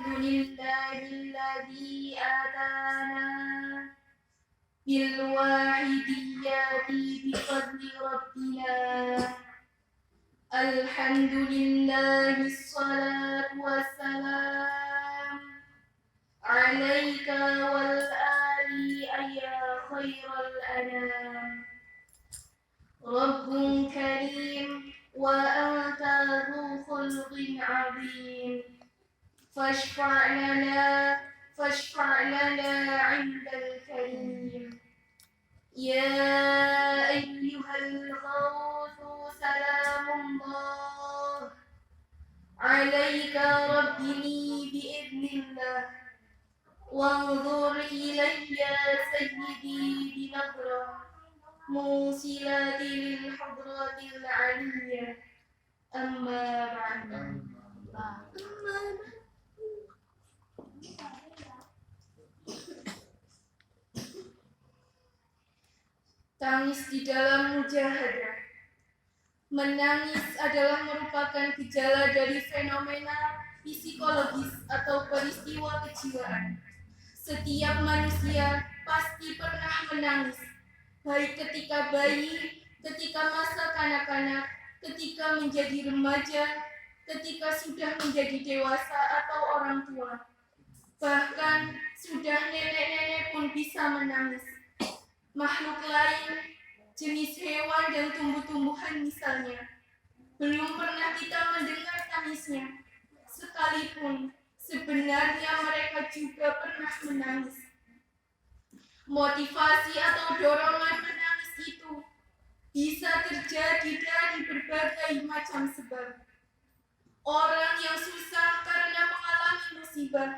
لله الذي أتانا بالواحديات بفضل ربنا. الحمد لله الصلاة والسلام عليك والآل يا خير الأنام. رب كريم وأنت ذو خلق عظيم، فاشفع لنا عند الكريم. يا أيها الغوث سلام الله عليك ربني بإذن الله، وانظر إلي سيدي بنظرة موصلة للحضرة العلية. أما بعد. Tangis di dalam mujahadah. Menangis adalah merupakan gejala dari fenomena psikologis atau peristiwa kejiwaan. Setiap manusia pasti pernah menangis, baik ketika bayi, ketika masa kanak-kanak, ketika menjadi remaja, ketika sudah menjadi dewasa atau orang tua. Bahkan sudah nenek-nenek pun bisa menangis. Makhluk lain, jenis hewan dan tumbuh-tumbuhan misalnya, belum pernah kita mendengar tangisnya. Sekalipun sebenarnya mereka juga pernah menangis. Motivasi atau dorongan menangis itu bisa terjadi dari berbagai macam sebab. Orang yang susah karena mengalami musibah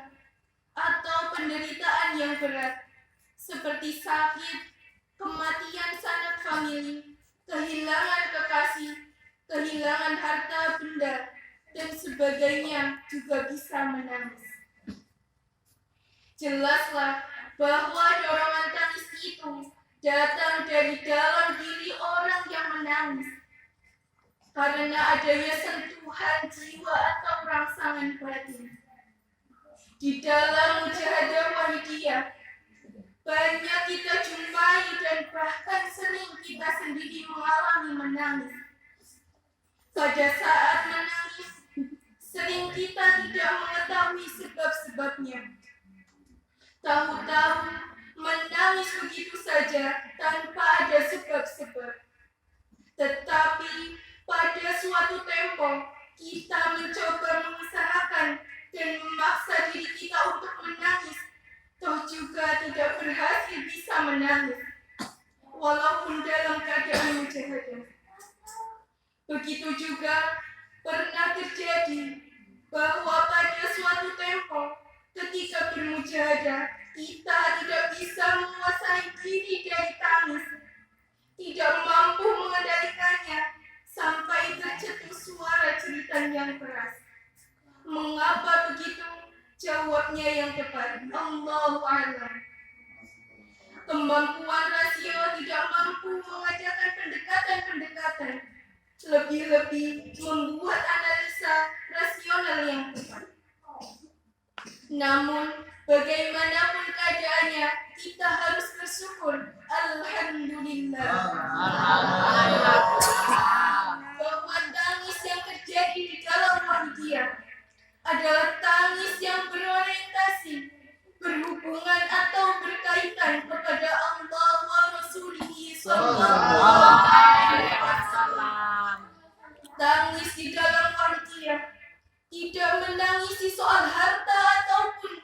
atau penderitaan yang berat, seperti sakit, kematian sanak famili, kehilangan kekasih, kehilangan harta benda, dan sebagainya juga bisa menangis. Jelaslah bahwa dorongan tangis itu datang dari dalam diri orang yang menangis, karena adanya sentuhan jiwa atau rangsangan batin. Di dalam mujahadah wahidiyah, banyak kita jumpai dan bahkan sering kita sendiri mengalami menangis. Pada saat menangis, sering kita tidak mengetahui sebab-sebabnya. Tahu-tahu menangis begitu saja tanpa ada sebab-sebab. Tetapi pada suatu tempo, kita mencoba mengusahakan dan memaksa diri kita untuk menangis, toh juga tidak berhasil bisa menangis, walaupun dalam keadaan mujahadah. Begitu juga pernah terjadi bahwa pada suatu tempo ketika bermujahadah, kita tidak bisa menguasai diri dari tangis, tidak mampu mengendalikannya sampai tercetus suara jeritan yang keras. Mengapa begitu? Jawabnya yang tepat, Allahu a'lam. Kemampuan rasio tidak mampu mengajarkan pendekatan-pendekatan, lebih-lebih membuat analisa rasional yang tepat. Namun, bagaimanapun keadaannya, kita harus bersyukur. Alhamdulillah. Bahwa tangis yang terjadi di dalam wahidiyah adalah tangis yang berorientasi, berhubungan atau berkaitan kepada Allah wa Rasulihi sallallahu alaihi wasallam. Tangis di dalam wahidiyah tidak menangisi soal harta ataupun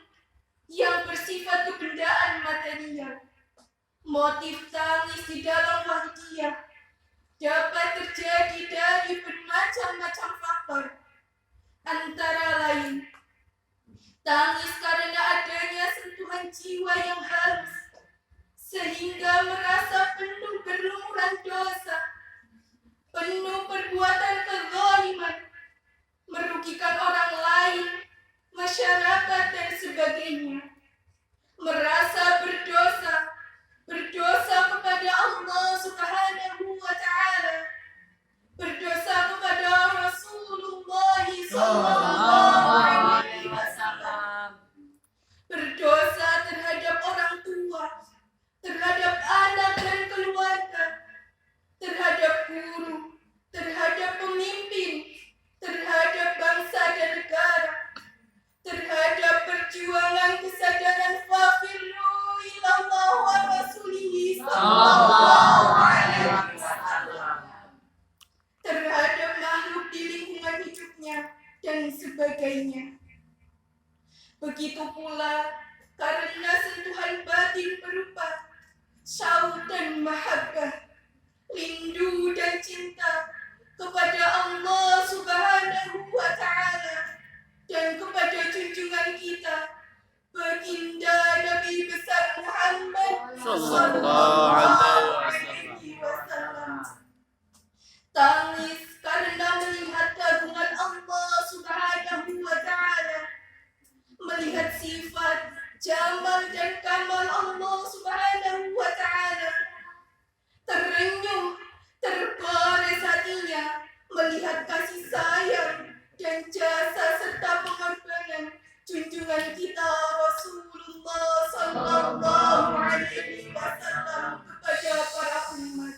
yang bersifat kebendaan material. Motif tangis di dalam wahidiyah dapat terjadi dari bermacam-macam faktor. Antara lain, tangis karena adanya sentuhan jiwa yang halus, sehingga merasa penuh berlumuran dosa, penuh perbuatan kezaliman, merugikan orang lain, masyarakat, dan sebagainya. Merasa berdosa kepada Allah Subhanahu wa Ta'ala, berdosa kepada Rasulullah sallallahu alaihi wasallam, guru, terhadap pemimpin, terhadap bangsa dan negara, terhadap perjuangan kesadaran fafirru ilallah wa rasulihi sallallahu alaihi wasallam, terhadap makhluk di lingkungan hidupnya dan sebagainya. Begitu pula karena sentuhan batin berupa syauq dan mahabbah, rindu dan cinta kepada Allah Subhanahu wa Ta'ala dan kepada junjungan kita baginda Nabi besar Muhammad sallallahu alaihi wasallam. Tangis karena melihat kagungan Allah Subhanahu wa Ta'ala, melihat sifat jamal dan kamal Allah Subhanahu wa Ta'ala. Terenyuh, tergores hatinya melihat kasih sayang dan jasa serta pengorbanan junjungan kita Rasulullah sallallahu alaihi wasallam kepada para umat,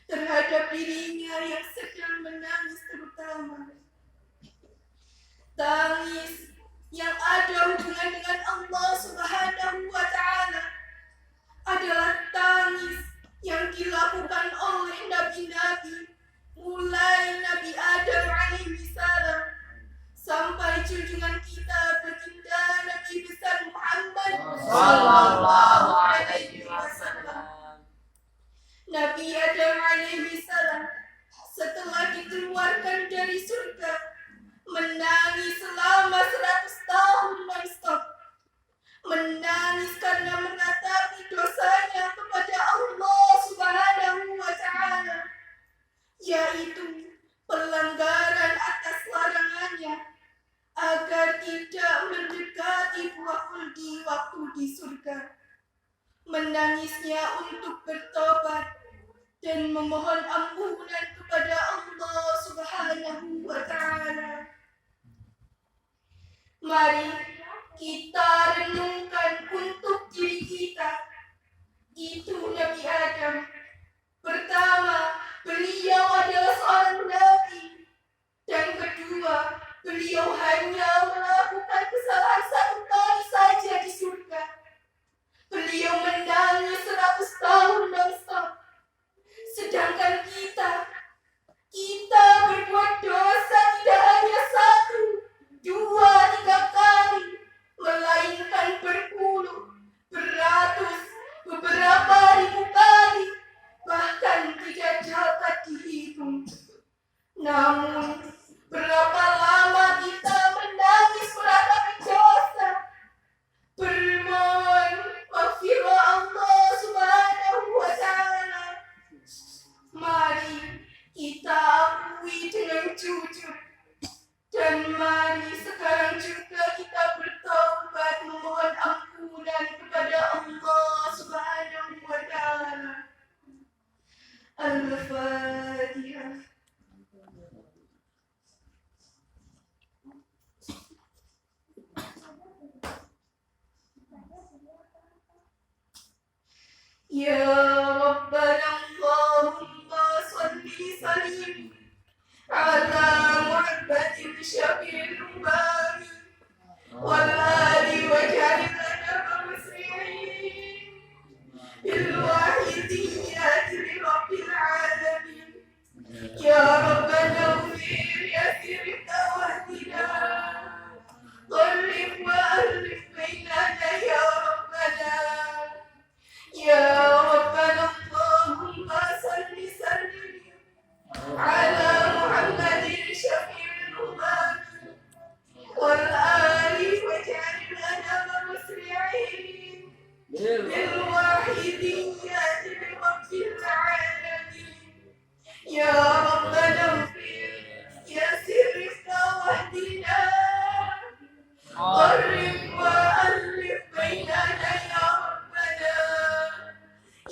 terhadap dirinya yang sedang menangis terutama. Tangis yang ada hubungan dengan Allah Subhanahu wa Ta'ala adalah tangis yang dilakukan oleh nabi-nabi, mulai Nabi Adam alaihi salam sampai junjungan kita baginda Nabi besar Muhammad sallallahu alaihi wasallam. Nabi Adam alaihi salam setelah dikeluarkan dari surga menangis selama 100 tahun non-stop. Menangis karena menatapi dosanya kepada Allah Subhanahu wa Ta'ala, yaitu pelanggaran atas larangannya agar tidak mendekati buah khuldi waktu di surga. Menangisnya untuk bertobat dan memohon ampunan kepada Allah Subhanahu wa Ta'ala. Mari kita renungkan untuk diri kita. Itu Nabi Adam. Pertama, beliau adalah seorang nabi. Dan kedua, beliau hanya melakukan